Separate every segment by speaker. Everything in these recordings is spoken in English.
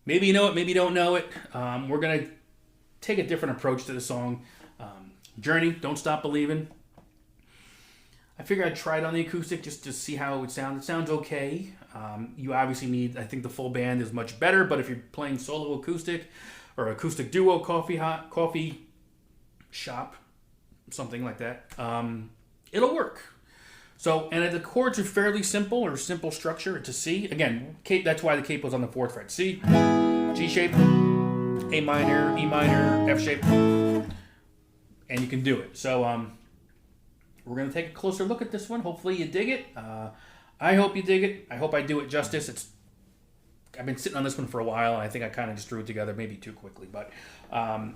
Speaker 1: Maybe you know it, maybe you don't know it. We're going to take a different approach to the song. Journey, Don't Stop Believin'. I figured I'd try it on the acoustic just to see how it would sound. It sounds okay. You obviously need, I think the full band is much better, but if you're playing solo acoustic or acoustic duo coffee shop, something like that, it'll work. So, and the chords are fairly simple or simple structure. It's a C. Again, that's why the capo's on the 4th fret. C, G shape, A minor, E minor, F shape, and you can do it. So, we're going to take a closer look at this one. Hopefully you dig it. I hope you dig it. I hope I do it justice. I've been sitting on this one for a while, and I think I kind of just threw it together maybe too quickly. But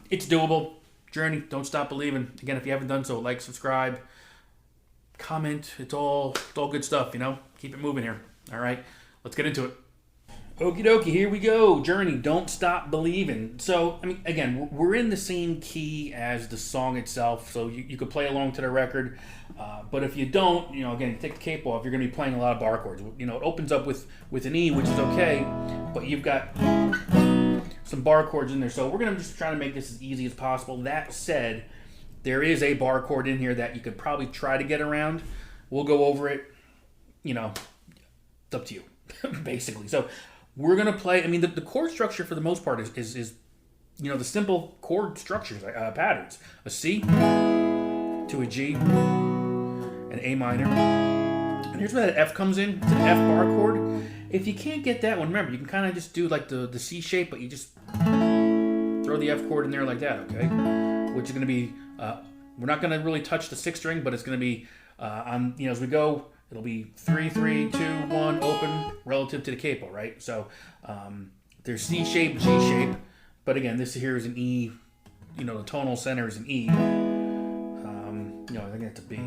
Speaker 1: it's doable. Journey, Don't Stop Believin'. Again, if you haven't done so, like, subscribe, comment. It's all good stuff, you know. Keep it moving here. All right, let's get into it. Okie dokie, here we go. Journey, Don't Stop Believin'. So, I mean, again, we're in the same key as the song itself, so you could play along to the record. But if you don't, you know, again, you take the capo off, you're going to be playing a lot of bar chords. You know, it opens up with an E, which is okay, but you've got some bar chords in there. So we're going to just try to make this as easy as possible. That said, there is a bar chord in here that you could probably try to get around. We'll go over it. You know, it's up to you, basically. So we're going to play, I mean, the chord structure for the most part is you know, the simple chord structures, patterns. A C to a G, an A minor. And here's where that F comes in. It's an F bar chord. If you can't get that one, remember, you can kind of just do like the C shape, but you just throw the F chord in there like that, okay? Which is going to be, we're not going to really touch the 6th string, but it's going to be, on, you know, as we go, it'll be 3, 3, 2, 1, open relative to the capo, right? So there's C shape, G shape, but again, this here is an E. You know, the tonal center is an E. You know, I think that's a B.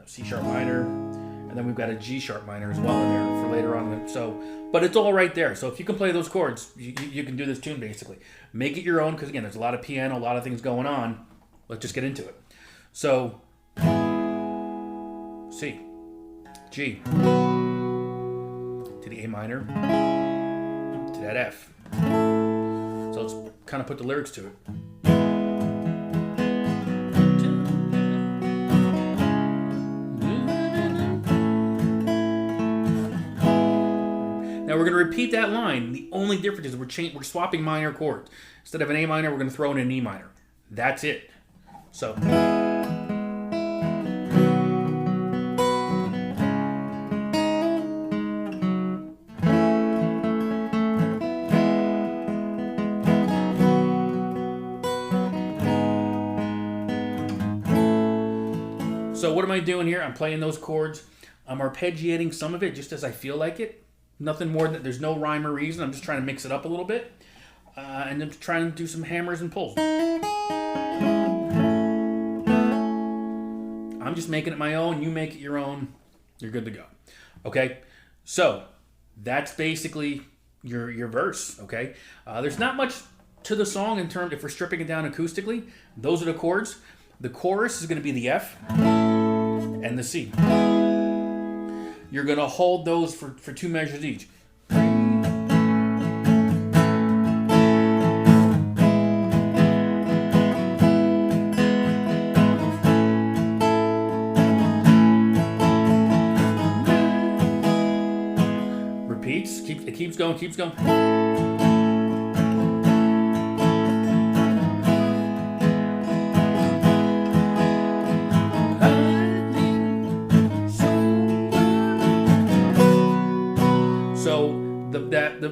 Speaker 1: C sharp minor, and then we've got a G sharp minor as well in there for later on. So, but it's all right there. So if you can play those chords, you can do this tune basically. Make it your own because again, there's a lot of piano, a lot of things going on. Let's just get into it. So. C, G, to the A minor, to that F. So let's kind of put the lyrics to it. Now we're going to repeat that line. The only difference is we're swapping minor chords. Instead of an A minor, we're going to throw in an E minor. That's it. So. So what am I doing here? I'm playing those chords. I'm arpeggiating some of it just as I feel like it. Nothing more than, there's no rhyme or reason. I'm just trying to mix it up a little bit. And I'm trying to do some hammers and pulls. I'm just making it my own. You make it your own. You're good to go. Okay? So that's basically your verse. Okay? There's not much to the song in terms, if we're stripping it down acoustically. Those are the chords. The chorus is going to be the F and the C. You're going to hold those for 2 measures each. Repeats. It keeps going, keeps going.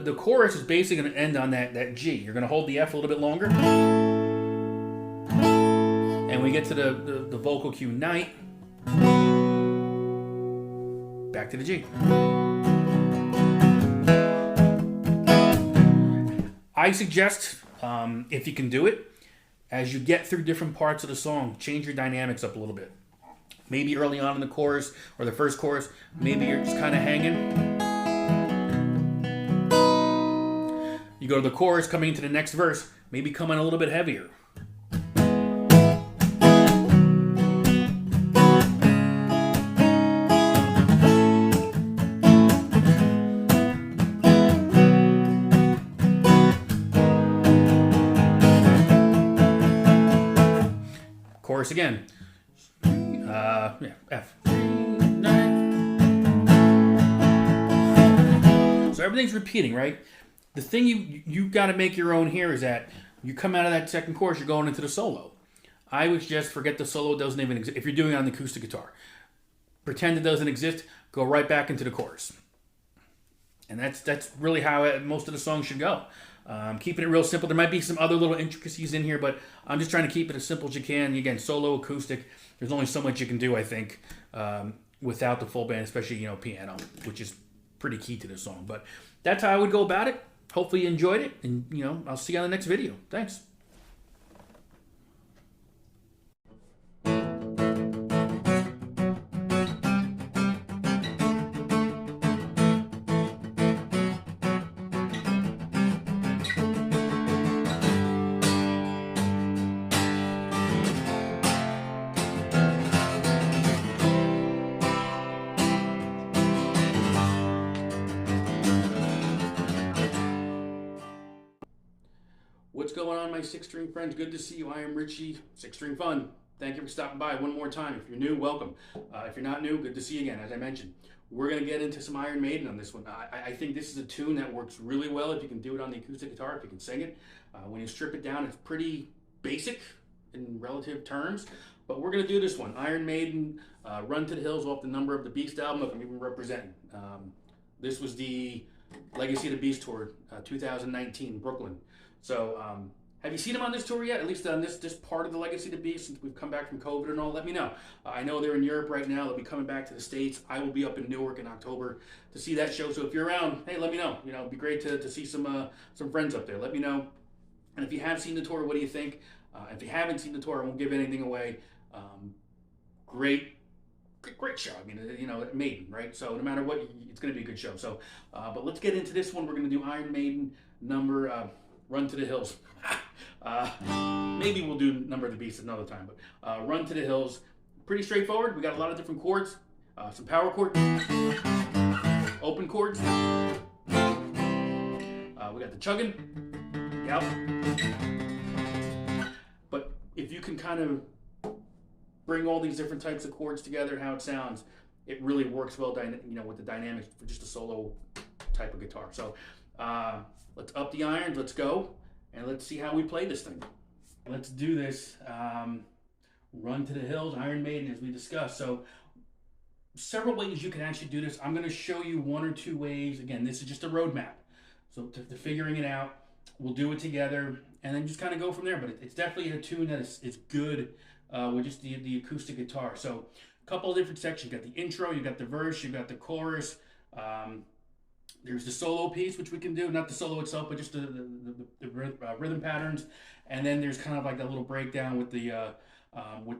Speaker 1: The chorus is basically going to end on that G. You're going to hold the F a little bit longer. And we get to the vocal cue night. Back to the G. I suggest, if you can do it, as you get through different parts of the song, change your dynamics up a little bit. Maybe early on in the chorus or the first chorus, maybe you're just kind of hanging. You go to the chorus, coming into the next verse, maybe come in a little bit heavier. again. Yeah, F. So everything's repeating, right? The thing you got to make your own here is that you come out of that second chorus, you're going into the solo. I would just forget the solo doesn't even exist. If you're doing it on the acoustic guitar, pretend it doesn't exist, go right back into the chorus. And that's really how most of the songs should go. Keeping it real simple. There might be some other little intricacies in here, but I'm just trying to keep it as simple as you can. Again, solo, acoustic, there's only so much you can do, I think, without the full band, especially, piano, which is pretty key to this song. But that's how I would go about it. Hopefully you enjoyed it, and, I'll see you on the next video. Thanks. What's going on, my six-string friends? Good to see you. I am Richie, Six String Fun. Thank you for stopping by one more time. If you're new, welcome. If you're not new, good to see you again. As I mentioned, we're going to get into some Iron Maiden on this one. I think this is a tune that works really well if you can do it on the acoustic guitar, if you can sing it. When you strip it down, it's pretty basic in relative terms, but we're going to do this one. Iron Maiden, Run to the Hills off the Number of the Beast album, if I'm even representing. This was the Legacy of the Beast tour, 2019, Brooklyn. So, have you seen them on this tour yet? At least on this part of the Legacy of the Beast, since we've come back from COVID and all. Let me know. I know they're in Europe right now. They'll be coming back to the States. I will be up in Newark in October to see that show. So if you're around, hey, let me know. It'd be great to see some friends up there. Let me know. And if you have seen the tour, what do you think? If you haven't seen the tour, I won't give anything away. Great show. I mean, Maiden, right? So no matter what, it's going to be a good show. So, but let's get into this one. We're going to do Iron Maiden number. Run to the Hills. Maybe we'll do Number of the Beast another time, but Run to the Hills. Pretty straightforward. We got a lot of different chords. Some power chords. Open chords. We got the chugging. Yep. But if you can kind of bring all these different types of chords together, how it sounds, it really works well, with the dynamics for just a solo type of guitar. So, let's up the irons, let's go, and let's see how we play this thing. Let's do this. Run to the Hills, Iron Maiden, as we discussed. So, several ways you can actually do this. I'm going to show you one or two ways. Again, this is just a roadmap. So, to figuring it out, we'll do it together, and then just kind of go from there. But it's definitely a tune that is good with just the acoustic guitar. So, a couple of different sections. You've got the intro, you've got the verse, you've got the chorus. There's the solo piece, which we can do, not the solo itself, but just the rhythm patterns, and then there's kind of like that little breakdown with the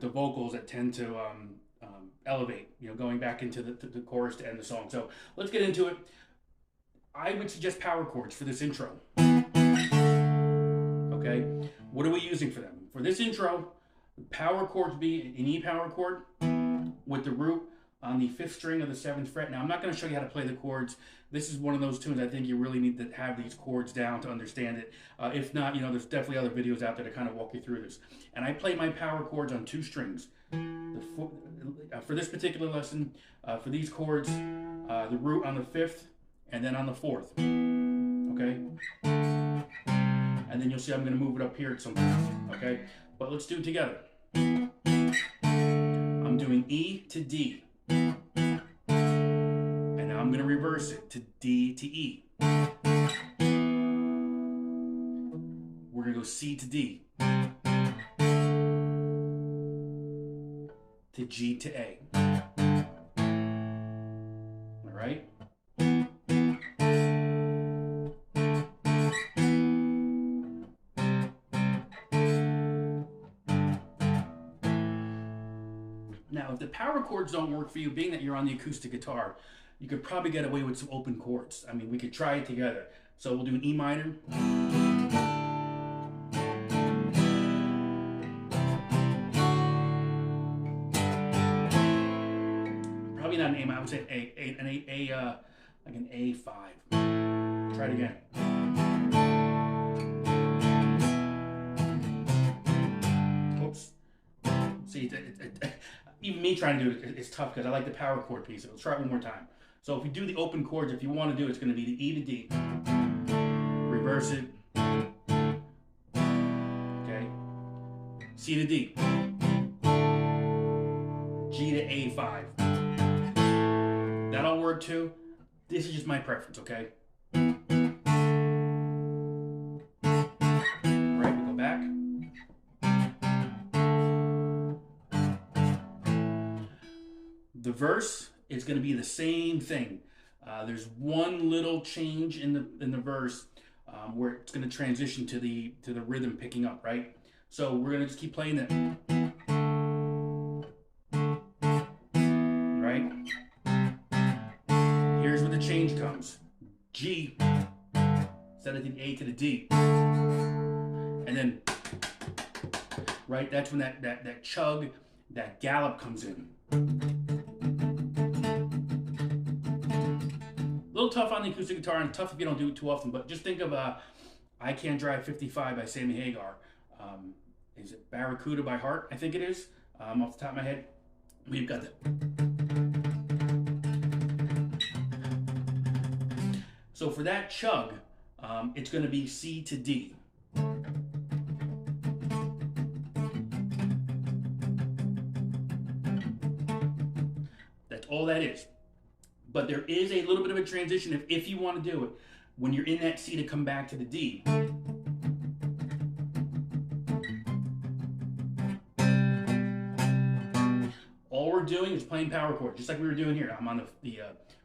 Speaker 1: vocals that tend to elevate, going back into the chorus to end the song. So let's get into it. I would suggest power chords for this intro. Okay, what are we using for them? For this intro, power chords be an E power chord with the root on the 5th string of the 7th fret. Now, I'm not going to show you how to play the chords. This is one of those tunes I think you really need to have these chords down to understand it. If not, there's definitely other videos out there to kind of walk you through this. And I play my power chords on 2 strings. For this particular lesson, for these chords, the root on the 5th and then on the 4th. Okay? And then you'll see I'm going to move it up here at some point. Okay? But let's do it together. I'm doing E to D. And now I'm going to reverse it to D to E. We're going to go C to D. To G to A. All right? Now, if the power chords don't work for you, being that you're on the acoustic guitar, you could probably get away with some open chords. I mean, we could try it together. So we'll do an E minor. Probably not an A, I would say like an A5. Try it again. Oops. See, See, even me trying to do it, it's tough because I like the power chord piece. So let's try it one more time. So if we do the open chords, if you want to do it, it's going to be the E to D. Reverse it. Okay. C to D. G to A5. That'll work too. This is just my preference, okay? Right, we go back. The verse is going to be the same thing. There's one little change in the verse where it's going to transition to the rhythm picking up, right? So we're going to just keep playing that. Right? Here's where the change comes. G instead of the A to the D. And then, right, that's when that chug, that gallop comes in. A little tough on the acoustic guitar, and tough if you don't do it too often, but just think of I Can't Drive 55 by Sammy Hagar. Is it Barracuda by Heart? I think it is, off the top of my head. We've got that. So for that chug, it's going to be C to D. That's all that is. But there is a little bit of a transition if you want to do it. When you're in that C to come back to the D. All we're doing is playing power chords, just like we were doing here. I'm on the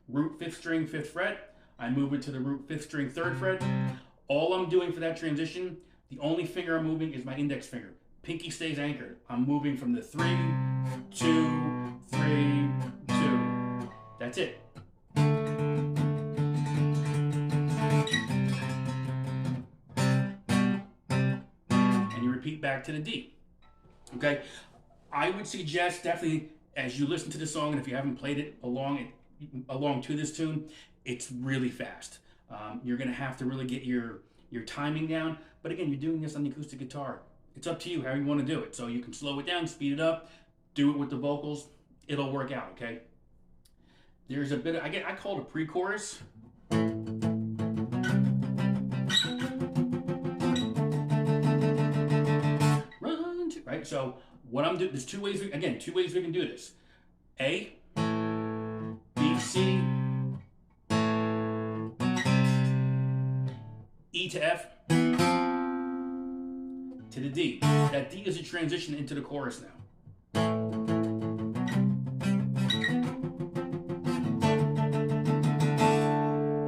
Speaker 1: root 5th string, 5th fret. I move it to the root 5th string, 3rd fret. All I'm doing for that transition, the only finger I'm moving is my index finger. Pinky stays anchored. I'm moving from the 3, 2, 3, 2. That's it. And you repeat back to the D. Okay? I would suggest definitely as you listen to the song, and if you haven't played it along to this tune, it's really fast. You're going to have to really get your timing down. But again, you're doing this on the acoustic guitar. It's up to you how you want to do it. So you can slow it down, speed it up, do it with the vocals. It'll work out, okay? There's a bit of, I call it a pre-chorus. Run to, right? So what I'm doing, there's two ways we can do this. A, B, C, E to F, to the D. That D is a transition into the chorus now.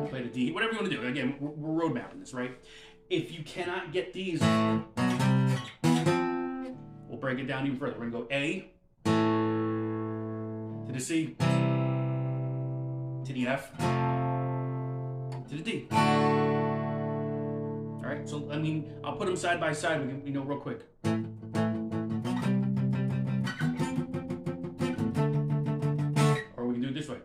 Speaker 1: Play the D, whatever you want to do. Again, we're road mapping this, right? If you cannot get these, we'll break it down even further. We're going to go A to the C, to the F, to the D. All right, so I mean, I'll put them side by side. We know real quick. Or we can do it this way.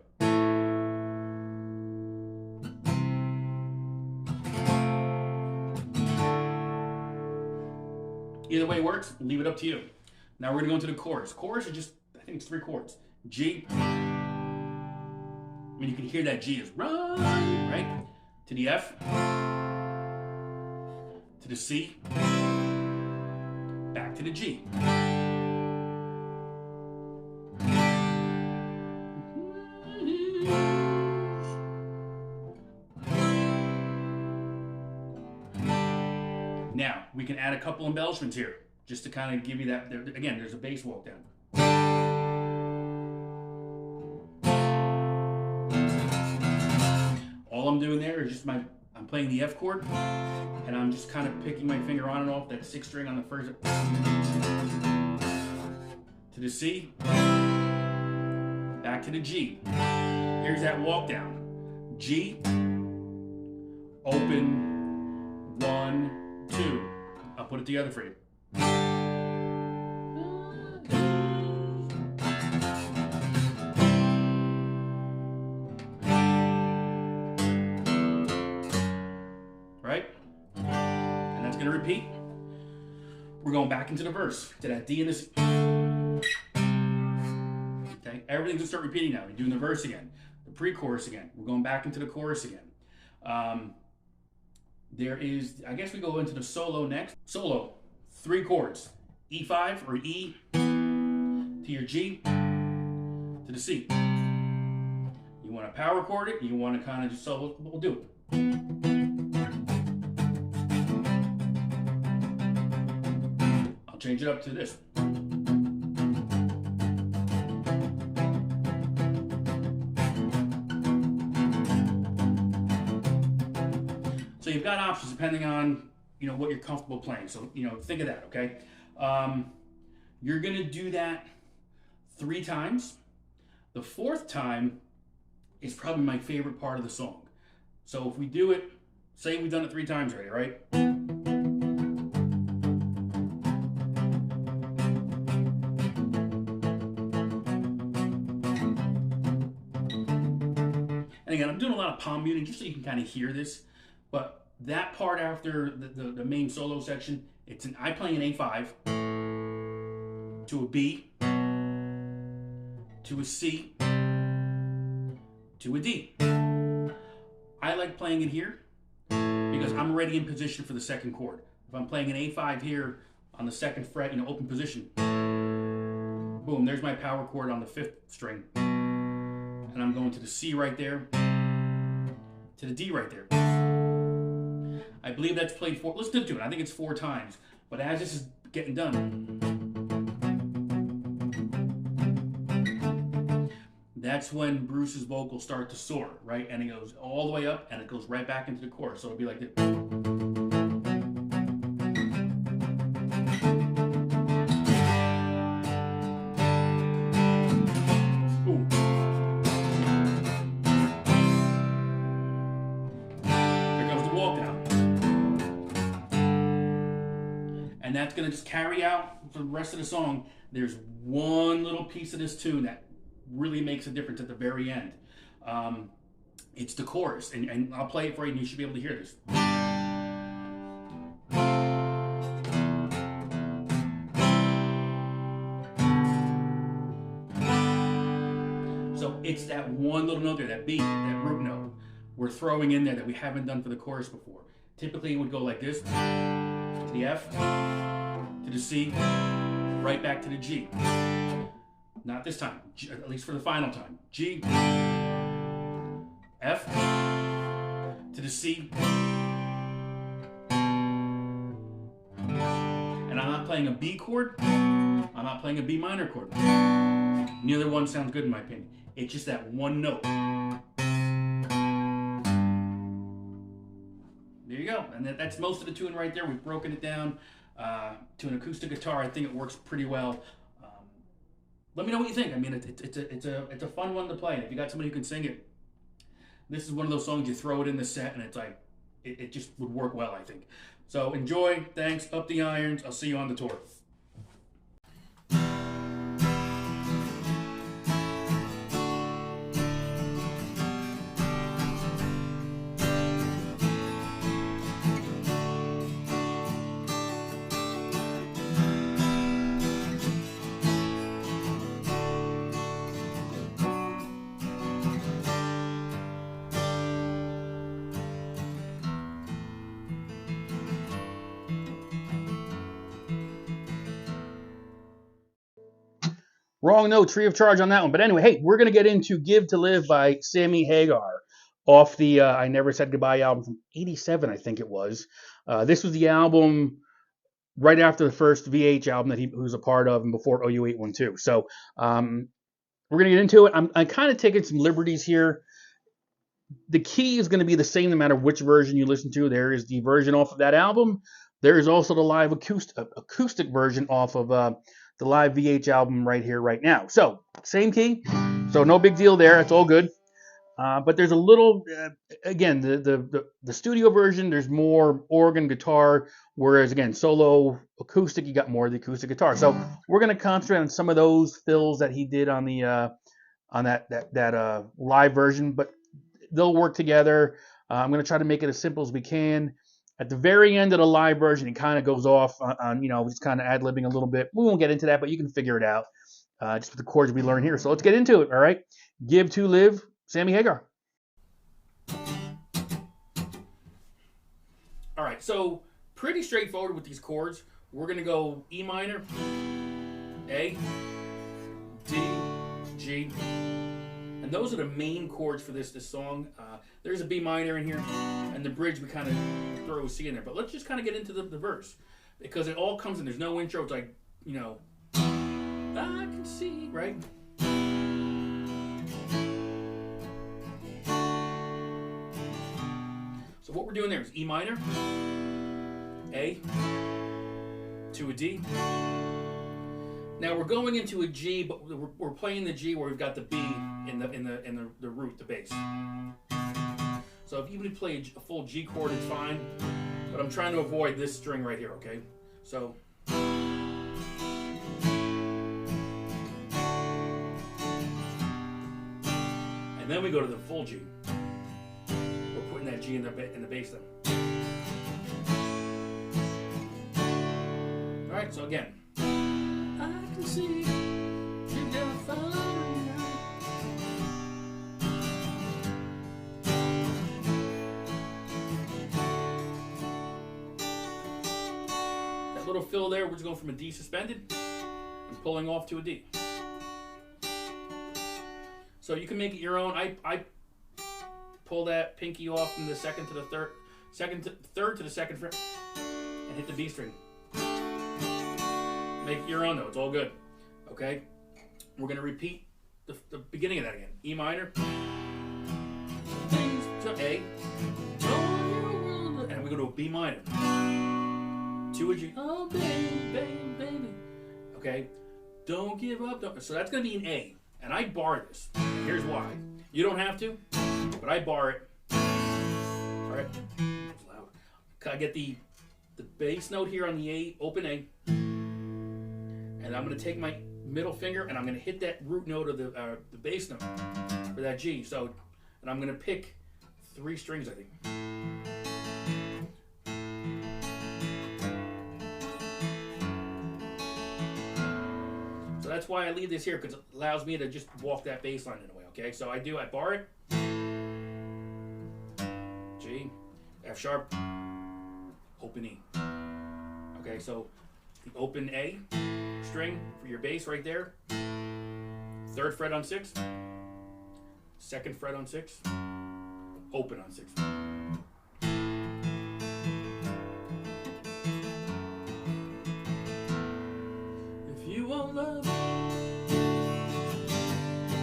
Speaker 1: Either way works. Leave it up to you. Now we're gonna go into the chorus. Chorus is just, I think it's 3 chords. G. I mean, you can hear that G is run, right? To the F. To the C, back to the G. Now, we can add a couple embellishments here, just to kind of give you that, again, there's a bass walk down. All I'm doing there is just I'm playing the F chord, and I'm just kind of picking my finger on and off that 6th string on the first, to the C, back to the G. Here's that walk down. G, open, 1, 2. I'll put it together for you. Right? And that's going to repeat. We're going back into the verse, to that D and the C. Everything's gonna start repeating now. We're doing the verse again, the pre-chorus again. We're going back into the chorus again. There is, I guess we go into the solo next. Solo, 3 chords, E5 or E to your G to the C. You want to power chord it, you want to kind of just, so we'll do it. I'll change it up to this. So you've got options depending on, what you're comfortable playing. So, think of that, okay? You're gonna do that 3 times. The 4th time is probably my favorite part of the song. So if we do it, say we've done it 3 times already, right? And again, I'm doing a lot of palm muting just so you can kind of hear this. But that part after the main solo section, I play an A5 to a B to a C to a D. I like playing it here because I'm already in position for the 2nd chord. If I'm playing an A5 here on the 2nd fret, open position, boom, there's my power chord on the 5th string. And I'm going to the C right there, to the D right there. I believe that's played 4. Let's do it. I think it's 4 times. But as this is getting done, that's when Bruce's vocals start to soar, right? And it goes all the way up, and it goes right back into the chorus. So it'll be like this. And that's going to just carry out for the rest of the song. There's one little piece of this tune that really makes a difference at the very end. It's the chorus, and I'll play it for you, and you should be able to hear this. So it's that one little note there, that B, that root note, we're throwing in there that we haven't done for the chorus before. Typically it would go like this, to the F, to the C, right back to the G. Not this time, G, at least for the final time. G, F, to the C. And I'm not playing a B chord, I'm not playing a B minor chord. Neither one sounds good in my opinion. It's just that one note. There you go, and that's most of the tune right there. We've broken it down to an acoustic guitar. I think it works pretty well. Let me know what you think. I mean, it's a fun one to play. And if you got somebody who can sing it, this is one of those songs you throw it in the set, and it's like it just would work well, I think. So enjoy. Thanks. Up the irons. I'll see you on the tour. Wrong note, free of charge on that one. But anyway, hey, we're going to get into Give to Live by Sammy Hagar off the I Never Said Goodbye album from 87, I think it was. This was the album right after the first VH album that he was a part of and before OU812. So we're going to get into it. I'm kind of taking some liberties here. The key is going to be the same no matter which version you listen to. There is the version off of that album. There is also the live acoustic version off of the live VH album right here, right now. So, same key. So, no big deal there. It's all good. But there's a little, again, the studio version, there's more organ, guitar, whereas, again, solo acoustic, you got more of the acoustic guitar. So, we're going to concentrate on some of those fills that he did on the on that live version, but they'll work together. I'm going to try to make it as simple as we can. At the very end of the live version, it kind of goes off on he's kind of ad-libbing a little bit. We won't get into that, but you can figure it out. just with the chords we learn here. So let's get into it, all right? Give to Live, Sammy Hagar. All right, so pretty straightforward with these chords. We're going to go E minor, A, D, G, and those are the main chords for this song. There's a B minor in here, and the bridge we kind of throw a C in there. But let's just kind of get into the verse, because it all comes in. There's no intro. It's like, you know, I can see, right? So what we're doing there is E minor, A, to a D. Now we're going into a G, but we're playing the G where we've got the B in the root, the bass. So if you even play a full G chord, it's fine. But I'm trying to avoid this string right here, okay? So. And then we go to the full G. We're putting that G in the bass then. All right, so again. I can see you got fun now. That little fill there, we're just going from a D suspended and pulling off to a D. So you can make it your own. I pull that pinky off from the second to the third, third to the second fret, and hit the B string. Make it your own though, it's all good. Okay? We're going to repeat the beginning of that again. E minor. To A. And we go to a B minor. To a G. Oh, baby, baby, baby. Okay? Don't give up. Don't. So that's going to be an A. And I bar this. And here's why. You don't have to, but I bar it. All right? It's loud. I get the bass note here on the A, open A. And I'm going to take my middle finger and I'm going to hit that root note of the bass note for that G. So, and I'm going to pick 3 strings, I think. So that's why I leave this here, because it allows me to just walk that bass line in a way, okay? So I bar it. G, F sharp, open E. Okay, so the open A string for your bass right there. 3rd fret on 6. 2nd fret on 6. Open on 6. If you want love,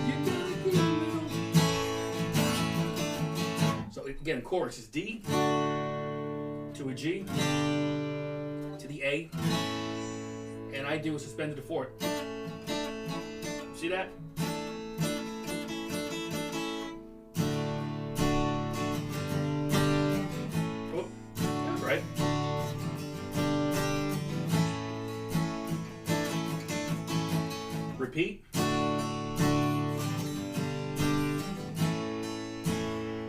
Speaker 1: you gotta give it. So again, chorus is D to a G to the A. And I do a suspended to 4th. See that? Oh, that's right. Repeat.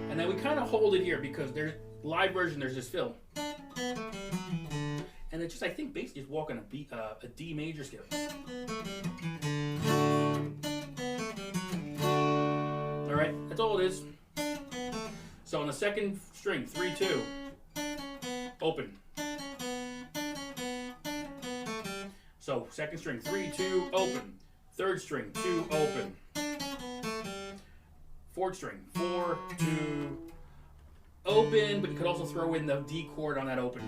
Speaker 1: And then we kind of hold it here because there's live version, there's this fill. And it's just, I think, basically just walking a D major scale. All right, that's all it is. So on the 2nd string, 3-2, open. So 2nd string, 3-2, open. 3rd string, 2, open. 4th string, 4-2, open. But you could also throw in the D chord on that open.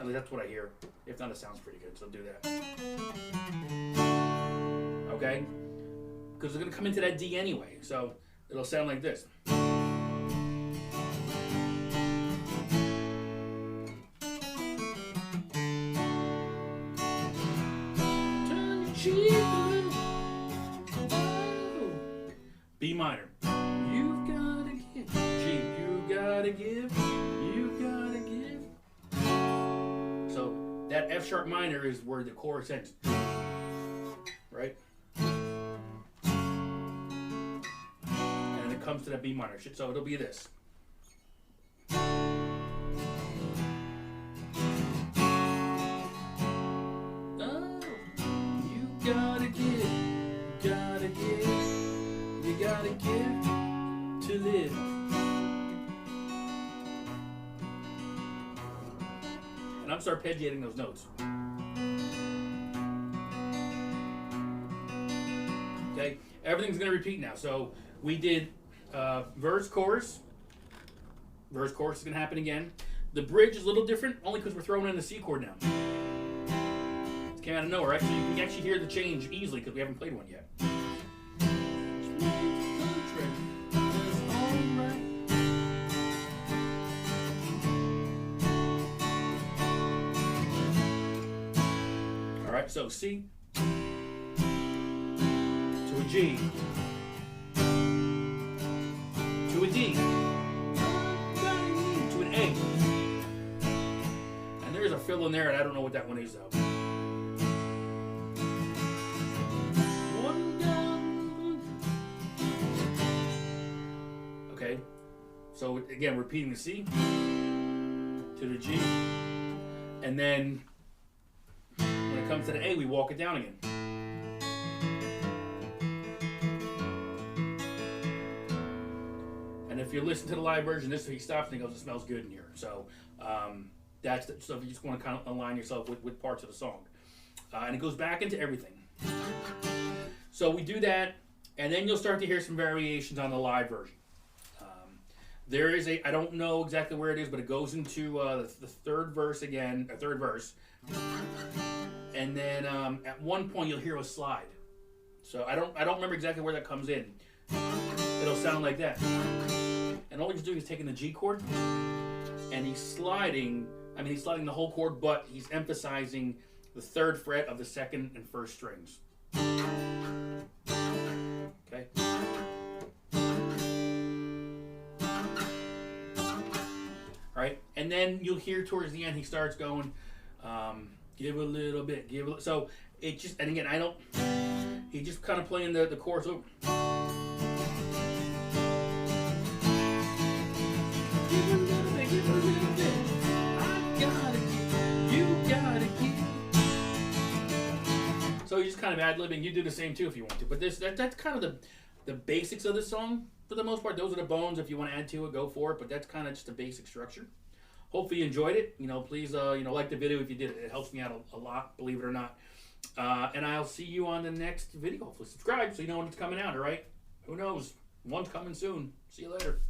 Speaker 1: That's what I hear. If not, it sounds pretty good, so do that. Okay? Because we're going to come into that D anyway, so it'll sound like this. Turn your cheek a little. Oh. B minor. You've got to give. G. You got to give. That F sharp minor is where the chorus ends, right? And it comes to that B minor. So it'll be this. gotta give to live. And I'm arpeggiating those notes. Okay, everything's gonna repeat now. So we did verse, chorus. Verse, chorus is gonna happen again. The bridge is a little different, only because we're throwing in the C chord now. It came out of nowhere. Actually, you can actually hear the change easily because we haven't played one yet. All right, so C to a G to a D to an A. And there's a fill in there, and I don't know what that one is though. Okay, so again, repeating the C to the G, and then when it comes to the A, we walk it down again. And if you listen to the live version, this he stops and he goes, "It smells good in here." So that's so if you just want to kind of align yourself with parts of the song, and it goes back into everything. So we do that, and then you'll start to hear some variations on the live version. There is I don't know exactly where it is, but it goes into the third verse again, a third verse. And then at one point you'll hear a slide. So I don't remember exactly where that comes in. It'll sound like that. And all he's doing is taking the G chord and he's sliding. I mean, he's sliding the whole chord, but he's emphasizing the third fret of the second and first strings. Okay. All right, and then you'll hear towards the end he starts going, give a little bit, give a little. So it just, and again, he just kind of playing the chorus over. Give a little bit, give a little bit. I gotta give, you gotta give. So you're just kind of ad-libbing. You do the same too if you want to. But that's kind of the basics of the song. For the most part, those are the bones. If you want to add to it, go for it. But that's kind of just a basic structure. Hopefully you enjoyed it. Please like the video if you did. It helps me out a lot, believe it or not. And I'll see you on the next video. Hopefully subscribe so you know when it's coming out, all right? Who knows? One's coming soon. See you later.